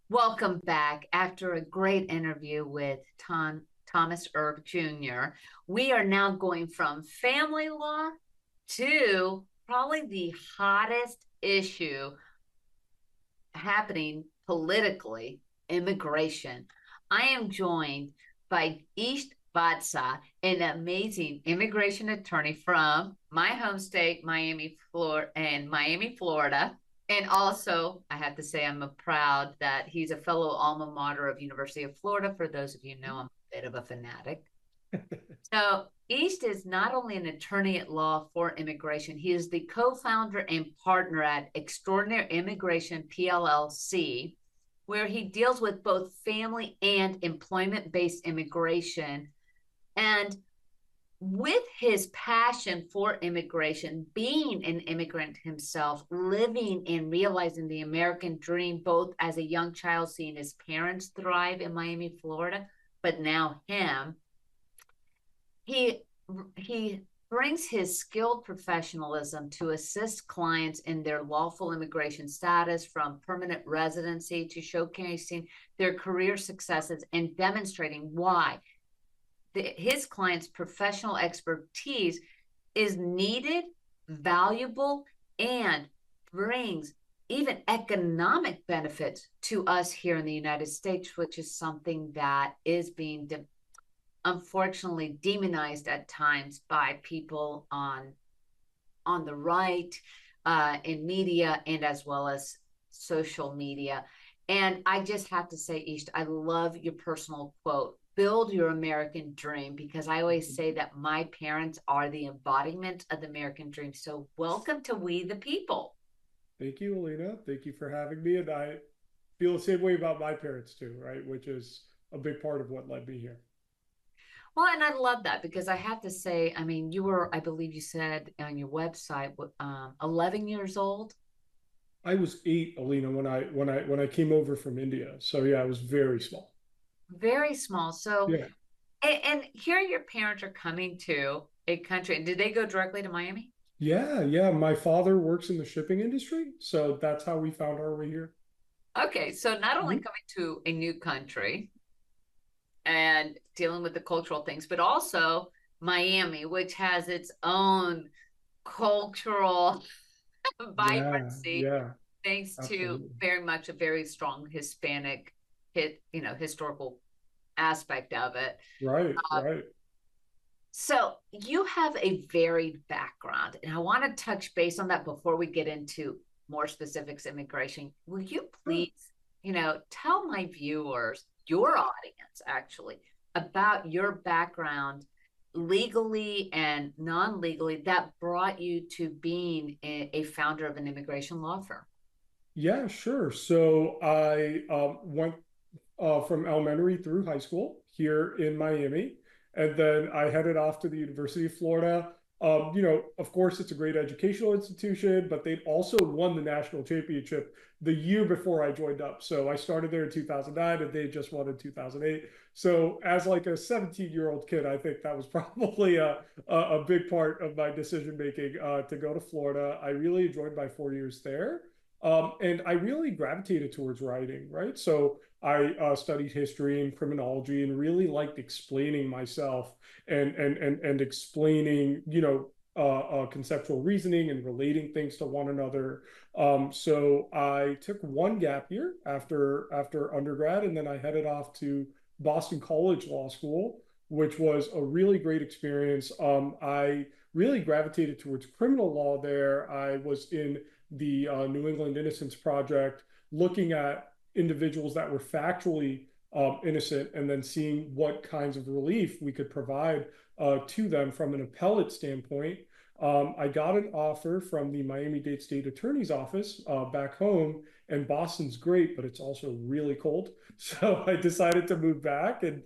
Welcome back. After a great interview with Thomas Erb Jr., we are now going from family law to probably the hottest issue happening politically, immigration. I am joined by Isht Vatsa, an amazing immigration attorney from my home state, Miami, Florida. And also, I have to say, I'm proud that he's a fellow alma mater of University of Florida. For those of you know, I'm a bit of a fanatic. So East is not only an attorney at law for immigration, he is the co-founder and partner at Extraordinary Immigration PLLC, where he deals with both family and employment-based immigration. And with his passion for immigration, being an immigrant himself, living and realizing the American dream, both as a young child, seeing his parents thrive in Miami, Florida, but now him, he he brings his skilled professionalism to assist clients in their lawful immigration status, from permanent residency to showcasing their career successes and demonstrating why his clients' professional expertise is needed, valuable, and brings even economic benefits to us here in the United States, which is something that is being unfortunately demonized at times by people on the right, in media, and as well as social media. And I just have to say, Ish, I love your personal quote, build your American dream, because I always say that my parents are the embodiment of the American dream. So welcome to We the People. Thank you, Alina. Thank you for having me. And I feel the same way about my parents too, right? Which is a big part of what led me here. Well, and I love that, because I have to say, I mean, you were, I believe you said on your website, 11 years old. I was 8, Alina, when I came over from India. So yeah, I was very small. Very small. So, Yeah. and here your parents are coming to a country. Did they go directly to Miami? Yeah, yeah. My father works in the shipping industry, so that's how we found our way here. Okay, so not only Mhm. coming to a new country and dealing with the cultural things, but also Miami, which has its own cultural Yeah, vibrancy, yeah, thanks to absolutely. very much a very strong Hispanic historical aspect of it. Right, Uh, right. So you have a varied background, and I want to touch base on that before we get into more specifics immigration. Will you Sure. please, tell my viewers, your audience actually, about your background legally and non-legally that brought you to being a founder of an immigration law firm? Yeah, sure. So I went from elementary through high school here in Miami. And then I headed off to the University of Florida. Of course, it's a great educational institution, but they'd also won the national championship the year before I joined up. So I started there in 2009 and they just won in 2008. So as like a 17-year-old kid, I think that was probably a big part of my decision making to go to Florida. I really enjoyed my 4 years there. And I really gravitated towards writing, right? So I studied history and criminology and really liked explaining myself and explaining, conceptual reasoning and relating things to one another. So I took one gap year after undergrad, and then I headed off to Boston College Law School, which was a really great experience. I really gravitated towards criminal law there. I was in the New England Innocence Project, looking at individuals that were factually innocent and then seeing what kinds of relief we could provide to them from an appellate standpoint. I got an offer from the Miami-Dade State Attorney's Office back home, and Boston's great, but it's also really cold. So I decided to move back, and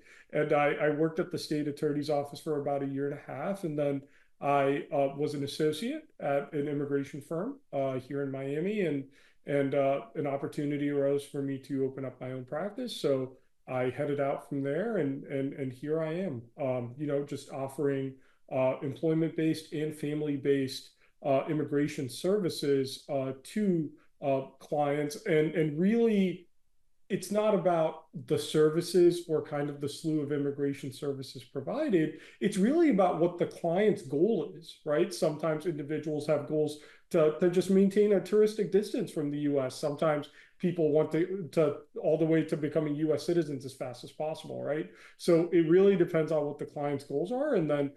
I worked at the state attorney's office for about a year and a half, and then I was an associate at an immigration firm here in Miami, and an opportunity arose for me to open up my own practice. So I headed out from there, and here I am. Just offering employment-based and family-based immigration services to clients, and really it's not about the services or kind of the slew of immigration services provided. It's really about what the client's goal is, right? Sometimes individuals have goals to just maintain a touristic distance from the US. Sometimes people want to all the way to becoming US citizens as fast as possible, right? So it really depends on what the client's goals are, and then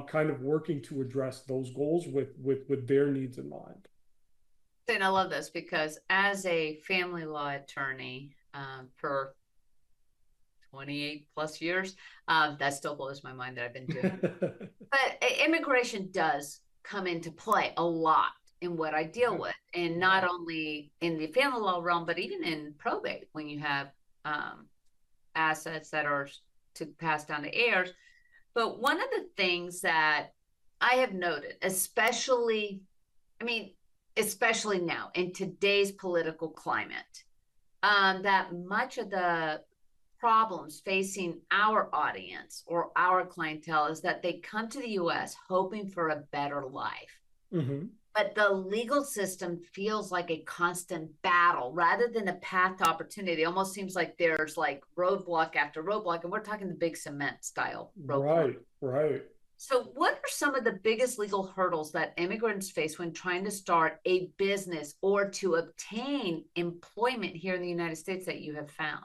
kind of working to address those goals with their needs in mind. And I love this because as a family law attorney for 28 plus years, that still blows my mind that I've been doing. But immigration does come into play a lot in what I deal with, and not only in the family law realm, but even in probate when you have assets that are to pass down to heirs. But one of the things that I have noted, especially, I mean, especially now in today's political climate, that much of the problems facing our audience or our clientele is that they come to the US hoping for a better life. Mm-hmm. But the legal system feels like a constant battle rather than a path to opportunity. It almost seems like there's like roadblock after roadblock, and we're talking the big cement style roadblock. Right, right. So, what are some of the biggest legal hurdles that immigrants face when trying to start a business or to obtain employment here in the United States that you have found?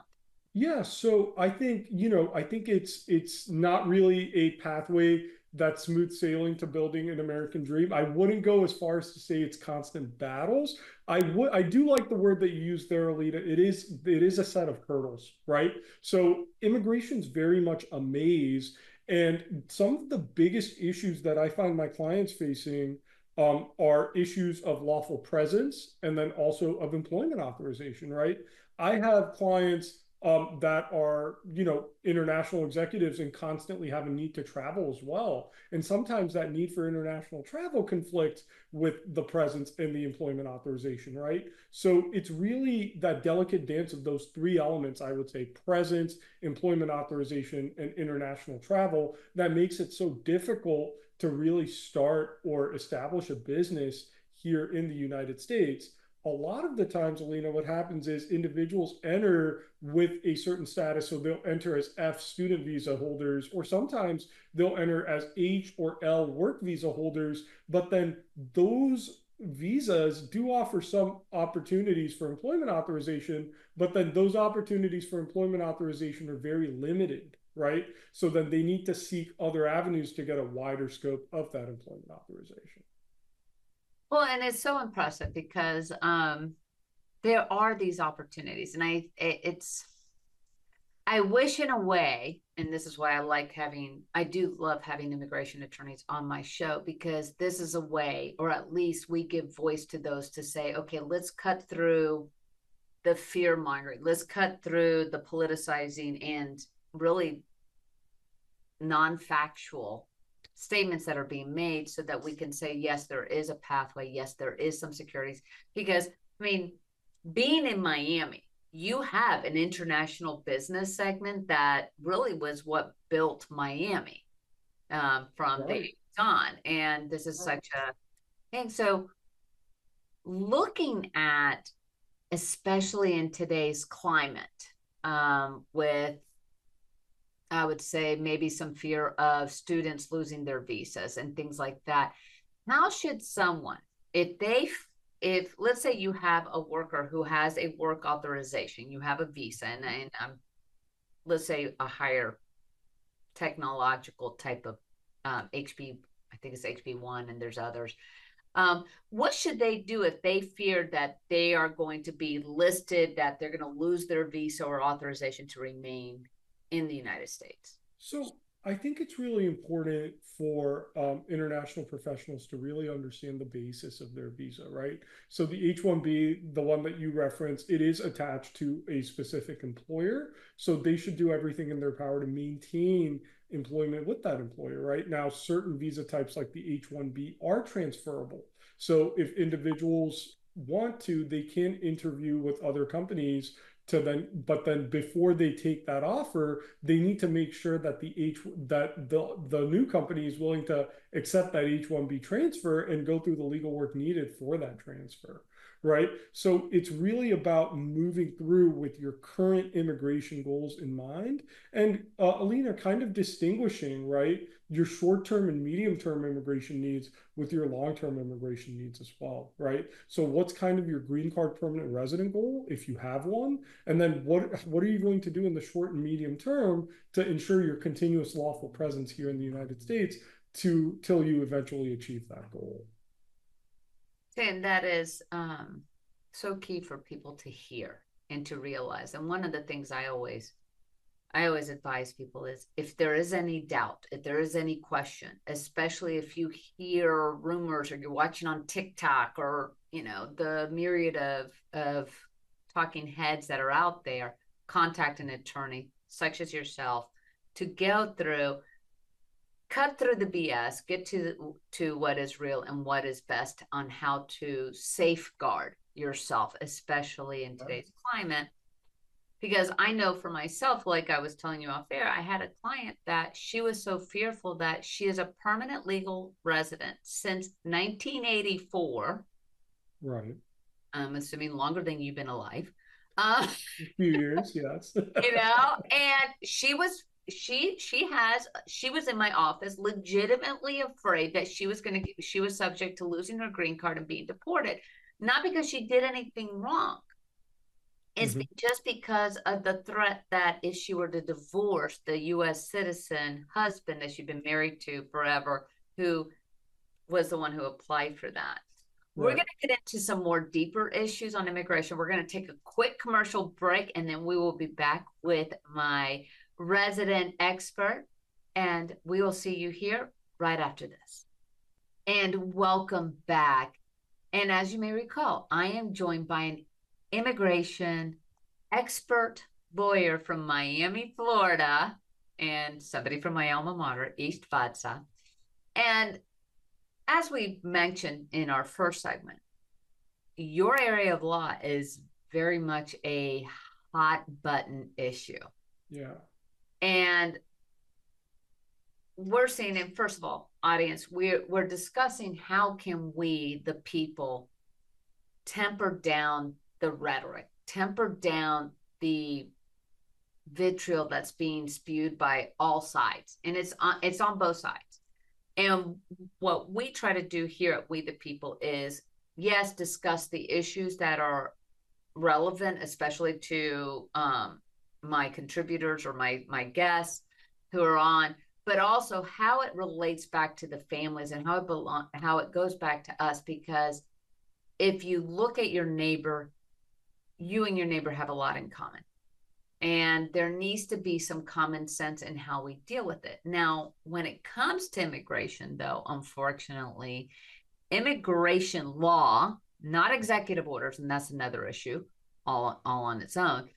Yeah, so I think, I think it's not really a pathway that's smooth sailing to building an American dream. I wouldn't go as far as to say it's constant battles. I do like the word that you used there, Alina. It is a set of hurdles, right? So immigration's very much a maze. And some of the biggest issues that I find my clients facing are issues of lawful presence and then also of employment authorization, right? I have clients that are, international executives and constantly have a need to travel as well. And sometimes that need for international travel conflicts with the presence and the employment authorization, right? So it's really that delicate dance of those three elements, I would say: presence, employment authorization, and international travel, that makes it so difficult to really start or establish a business here in the United States. A lot of the times, Alina, what happens is individuals enter with a certain status. So they'll enter as F student visa holders, or sometimes they'll enter as H or L work visa holders. But then those visas do offer some opportunities for employment authorization, but then those opportunities for employment authorization are very limited, right? So then they need to seek other avenues to get a wider scope of that employment authorization. Well, and it's so impressive because there are these opportunities, and I wish in a way, and this is why I do love having immigration attorneys on my show, because this is a way, or at least we give voice to those to say, okay, let's cut through the fear mongering, let's cut through the politicizing and really non-factual statements that are being made so that we can say, yes, there is a pathway. Yes, there is some securities. Because, I mean, being in Miami, you have an international business segment that really was what built Miami from the Right. 80s on. And this is such a thing. So, looking at, especially in today's climate, with I would say maybe some fear of students losing their visas and things like that. How should someone, if let's say you have a worker who has a work authorization, you have a visa, and let's say a higher technological type of HB, I think it's HB1, and there's others. What should they do if they fear that they are going to be listed, that they're going to lose their visa or authorization to remain in the United States? So I think it's really important for international professionals to really understand the basis of their visa, right? So the H-1B, the one that you referenced, it is attached to a specific employer. So they should do everything in their power to maintain employment with that employer, right? Now, certain visa types like the H-1B are transferable. So if individuals want to, they can interview with other companies to then, but then before they take that offer, they need to make sure that the new company is willing to accept that H-1B transfer and go through the legal work needed for that transfer, right? So it's really about moving through with your current immigration goals in mind. And Alina, kind of distinguishing, right, your short-term and medium-term immigration needs with your long-term immigration needs as well, right? So what's kind of your green card permanent resident goal, if you have one? And then what are you going to do in the short and medium term to ensure your continuous lawful presence here in the United States till you eventually achieve that goal? And that is so key for people to hear and to realize. And one of the things I always advise people is if there is any doubt, if there is any question, especially if you hear rumors or you're watching on TikTok or, the myriad of talking heads that are out there, contact an attorney such as yourself to go through, cut through the BS, get to what is real and what is best on how to safeguard yourself, especially in today's climate. Because I know for myself, like I was telling you off air, I had a client that she was so fearful that she is a permanent legal resident since 1984. Right. I'm assuming longer than you've been alive. A few years, yes. And she was in my office legitimately afraid that she was subject to losing her green card and being deported, not because she did anything wrong. It's just because of the threat that if she were to divorce the U.S. citizen husband that she'd been married to forever, who was the one who applied for that. We're going to get into some more deeper issues on immigration. We're going to take a quick commercial break, and then we will be back with my resident expert, and we will see you here right after this. And welcome back. And as you may recall, I am joined by an immigration expert lawyer from Miami, Florida, and somebody from my alma mater, Isht Vatsa. And as we mentioned in our first segment, your area of law is very much a hot button issue. Yeah. And we're seeing, and first of all, audience, we're discussing how can we, the people, temper down the rhetoric, temper down the vitriol that's being spewed by all sides, and it's on both sides. And what we try to do here at We the People is, yes, discuss the issues that are relevant, especially to my contributors or my guests who are on, but also how it relates back to the families and how it goes back to us. Because if you look at your neighbor, you and your neighbor have a lot in common. And there needs to be some common sense in how we deal with it. Now, when it comes to immigration, though, unfortunately, immigration law, not executive orders, and that's another issue all on its own,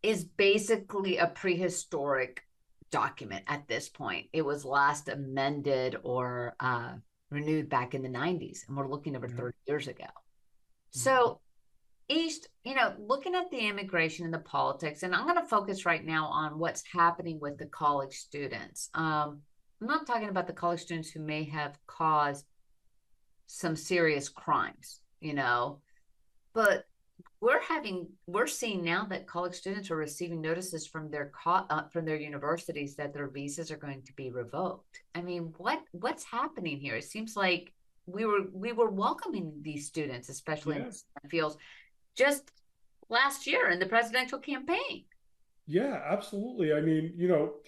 is basically a prehistoric document at this point. It was last amended or renewed back in the 90s, and we're looking over 30 years ago. So Isht, looking at the immigration and the politics, and I'm going to focus right now on what's happening with the college students. I'm not talking about the college students who may have caused some serious crimes, but we're seeing now that college students are receiving notices from their universities that their visas are going to be revoked. I mean, what's happening here? It seems like we were welcoming these students, especially in the fields, just last year in the presidential campaign. Yeah, absolutely. I mean,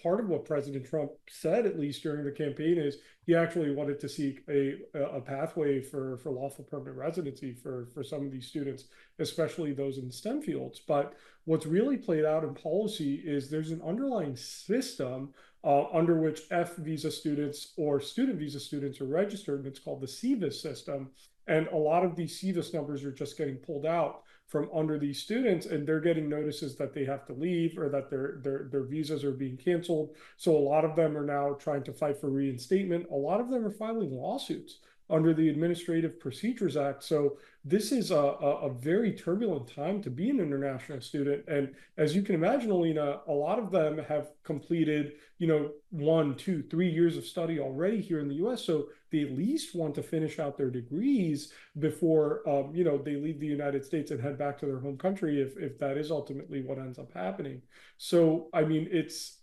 part of what President Trump said, at least during the campaign, is he actually wanted to seek a pathway for lawful permanent residency for some of these students, especially those in STEM fields. But what's really played out in policy is there's an underlying system under which F visa students or student visa students are registered, and it's called the CVIS system. And a lot of these CVIS numbers are just getting pulled out from under these students, and they're getting notices that they have to leave or that their visas are being canceled. So a lot of them are now trying to fight for reinstatement. A lot of them are filing lawsuits under the Administrative Procedures Act. So this is a very turbulent time to be an international student. And as you can imagine, Alina, a lot of them have completed, 1, 2, 3 years of study already here in the US. So they at least want to finish out their degrees before they leave the United States and head back to their home country if that is ultimately what ends up happening. So I mean, it's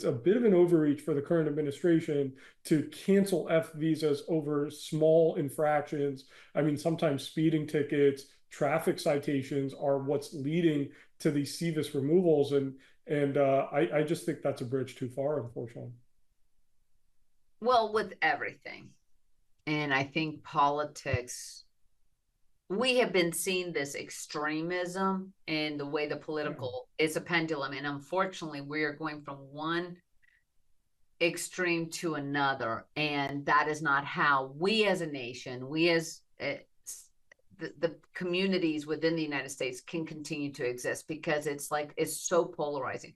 a bit of an overreach for the current administration to cancel F visas over small infractions. I mean, sometimes speeding tickets, traffic citations are what's leading to these CVIS removals, and I just think that's a bridge too far, unfortunately. Well, with everything, and I think politics, we have been seeing this extremism in the way the political is a pendulum, and unfortunately, we are going from one extreme to another, and that is not how we as a nation, we as the communities within the United States can continue to exist, because it's so polarizing.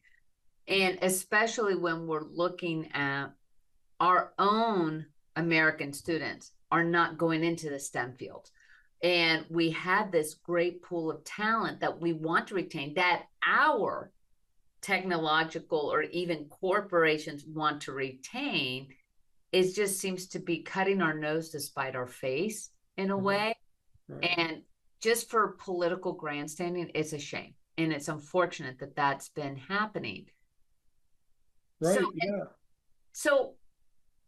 And especially when we're looking at our own American students are not going into the STEM fields. And we had this great pool of talent that we want to retain, that our technological or even corporations want to retain. It just seems to be cutting our nose to spite our face in a way. Right. And just for political grandstanding, it's a shame. And it's unfortunate that that's been happening. Right. So, Yeah. so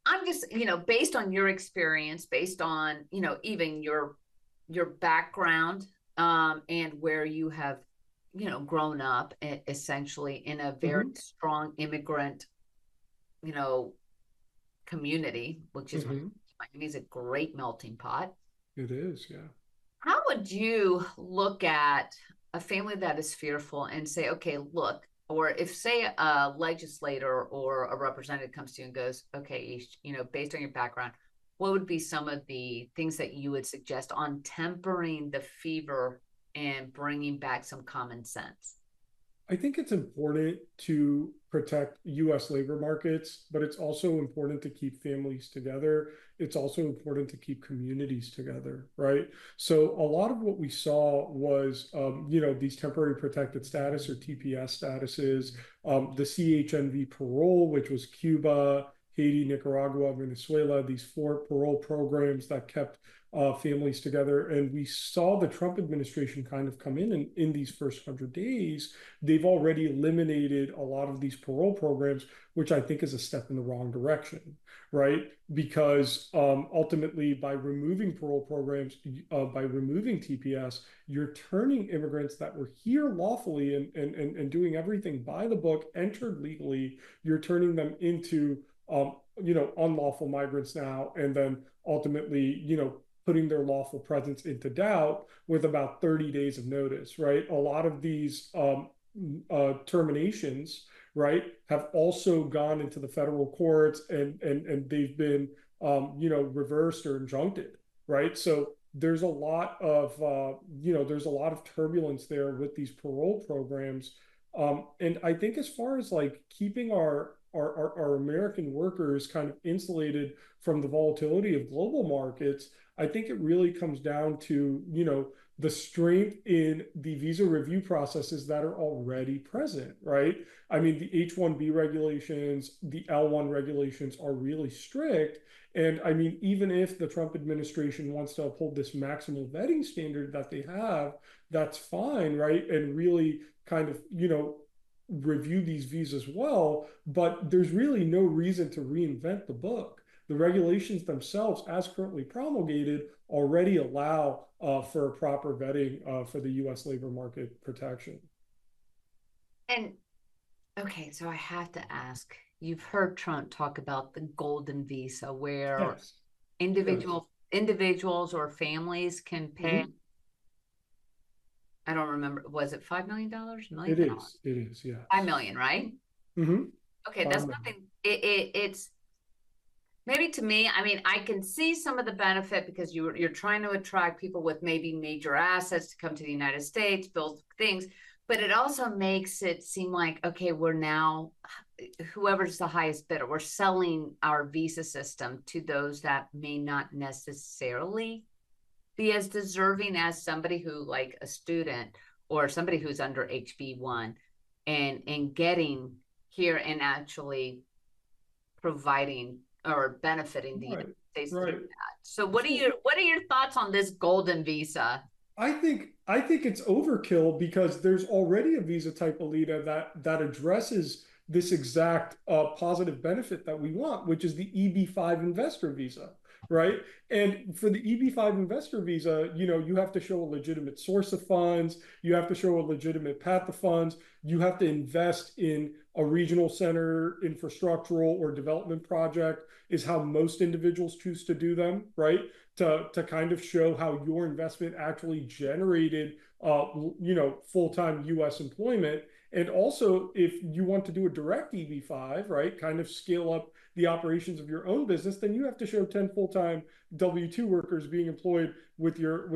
I'm just, based on your experience, based on, even your background, and where you have, grown up essentially in a very strong immigrant, community, which is Miami is a great melting pot. It is, yeah. How would you look at a family that is fearful and say, okay, look, or if say a legislator or a representative comes to you and goes, okay, based on your background, what would be some of the things that you would suggest on tempering the fever and bringing back some common sense? I think it's important to protect US labor markets, but it's also important to keep families together. It's also important to keep communities together, right? So a lot of what we saw was, these temporary protected status or TPS statuses, the CHNV parole, which was Cuba, Haiti, Nicaragua, Venezuela, these 4 parole programs that kept families together. And we saw the Trump administration kind of come in these first 100 days. They've already eliminated a lot of these parole programs, which I think is a step in the wrong direction, right? Because ultimately, by removing parole programs, by removing TPS, you're turning immigrants that were here lawfully and doing everything by the book, entered legally, you're turning them into unlawful migrants now, and then ultimately, putting their lawful presence into doubt with about 30 days of notice, right? A lot of these terminations, right, have also gone into the federal courts, and they've been, reversed or injuncted, right? So there's a lot of, there's a lot of turbulence there with these parole programs. And I think as far as like keeping our American workers kind of insulated from the volatility of global markets, I think it really comes down to, the strength in the visa review processes that are already present, right? I mean, the H-1B regulations, the L-1 regulations are really strict. And I mean, even if the Trump administration wants to uphold this maximal vetting standard that they have, that's fine, right? And really kind of, review these visas well, but there's really no reason to reinvent the book. The regulations themselves, as currently promulgated, already allow for a proper vetting for the U.S. labor market protection. And okay, so I have to ask, you've heard Trump talk about the golden visa, where Yes. individuals or families can pay, I don't remember, was it $5 million? $1 million? It is, yes. 5 million, right? Okay, that's nothing. It's maybe to me, I mean, I can see some of the benefit because you're trying to attract people with maybe major assets to come to the United States, build things, but it also makes it seem like, okay, we're now, whoever's the highest bidder, we're selling our visa system to those that may not necessarily be as deserving as somebody who, like a student or somebody who's under HB1 and getting here and actually providing or benefiting the United States through Right. that. So what are your thoughts on this golden visa? I think it's overkill because there's already a visa type, Alita, that addresses this exact positive benefit that we want, which is the EB-5 investor visa, right? And for the EB-5 investor visa, you have to show a legitimate source of funds, you have to show a legitimate path of funds, you have to invest in a regional center, infrastructural or development project is how most individuals choose to do them, right? To kind of show how your investment actually generated full-time US employment. And also, if you want to do a direct EB-5, right, kind of scale up the operations of your own business, then you have to show 10 full-time W-2 workers being employed with your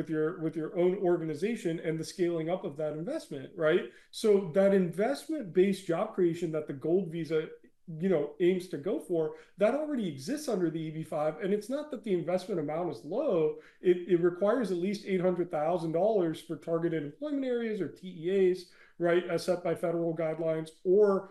own organization and the scaling up of that investment, right? So that investment-based job creation that the gold visa aims to go for, that already exists under the EB-5. And it's not that the investment amount is low. It requires at least $800,000 for targeted employment areas or TEAs, right, as set by federal guidelines, or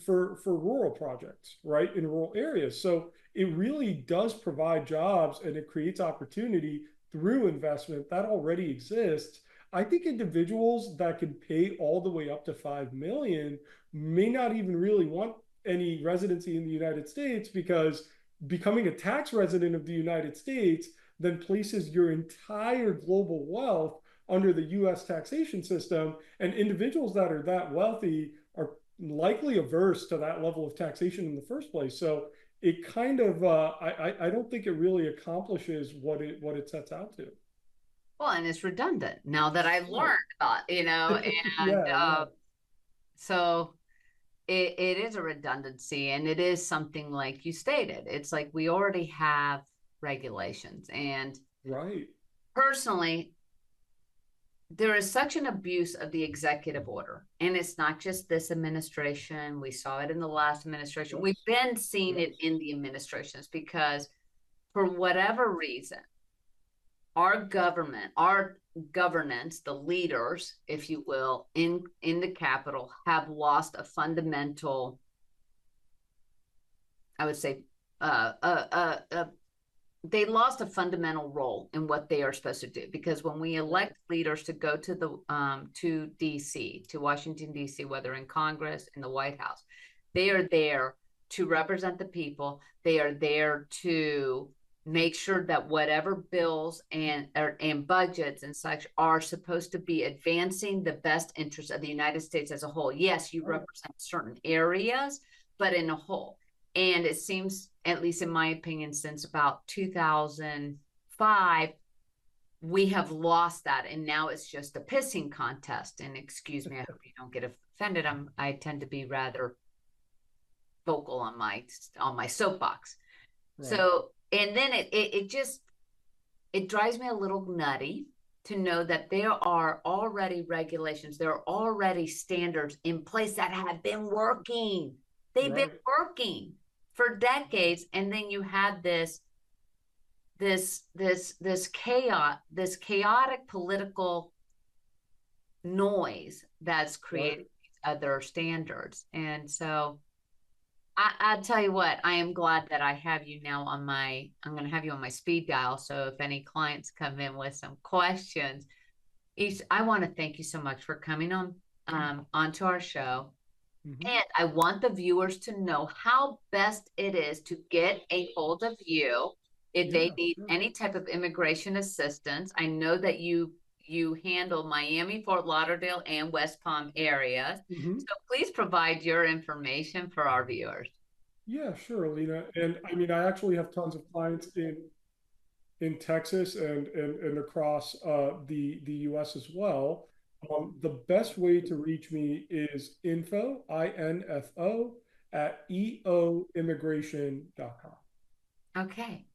for rural projects, right, in rural areas. So it really does provide jobs and it creates opportunity through investment that already exists. I think individuals that can pay all the way up to 5 million may not even really want any residency in the United States, because becoming a tax resident of the United States then places your entire global wealth under the US taxation system. And individuals that are that wealthy are likely averse to that level of taxation in the first place. So it kind of, I don't think it really accomplishes what it sets out to. Well, and it's redundant now that I've learned about, and Yeah, yeah. so it is a redundancy, and it is something like you stated. It's like we already have regulations, and Right. personally, there is such an abuse of the executive order, and it's not just this administration. We saw it in the last administration. Yes. We've been seeing Yes. it in the administrations because, for whatever reason, our government, our governance, the leaders, if you will, in the capital have lost a fundamental, I would say, uh, uh, uh, uh, they lost a fundamental role in what they are supposed to do. Because when we elect leaders to go to the to DC, to Washington DC, whether in Congress, in the White House, they are there to represent the people. They are there to make sure that whatever bills and budgets and such are supposed to be advancing the best interest of the United States as a whole. Yes, you represent certain areas, but in a whole. And it seems, at least in my opinion, since about 2005, we have lost that, and now it's just a pissing contest. And excuse me, I hope you don't get offended. I tend to be rather vocal on my soapbox. Right. So, and then it just, it drives me a little nutty to know that there are already regulations, there are already standards in place that have been working. They've been working for decades, and then you had this chaotic political noise that's created these other standards. And so I'll tell you what, I am glad that I have you now on I'm going to have you on my speed dial. So if any clients come in with some questions, I want to thank you so much for coming on onto our show. Mm-hmm. And I want the viewers to know how best it is to get a hold of you if they need any type of immigration assistance. I know that you handle Miami, Fort Lauderdale, and West Palm areas. Mm-hmm. So please provide your information for our viewers. Yeah, sure, Alina. And I mean, I actually have tons of clients in Texas and across the US as well. The best way to reach me is info, INFO, at eoimmigration.com. Okay.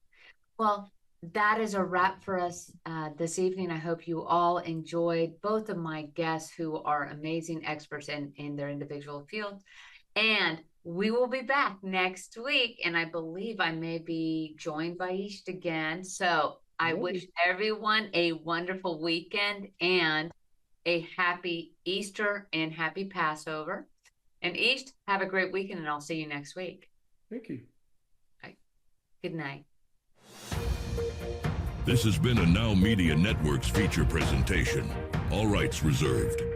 Well, that is a wrap for us this evening. I hope you all enjoyed both of my guests, who are amazing experts in their individual fields. And we will be back next week. And I believe I may be joined by Isht again. So I wish everyone a wonderful weekend and a happy Easter and happy Passover. And Isht, have a great weekend, and I'll see you next week. Thank you. Right. Good night. This has been a Now Media Networks feature presentation. All rights reserved.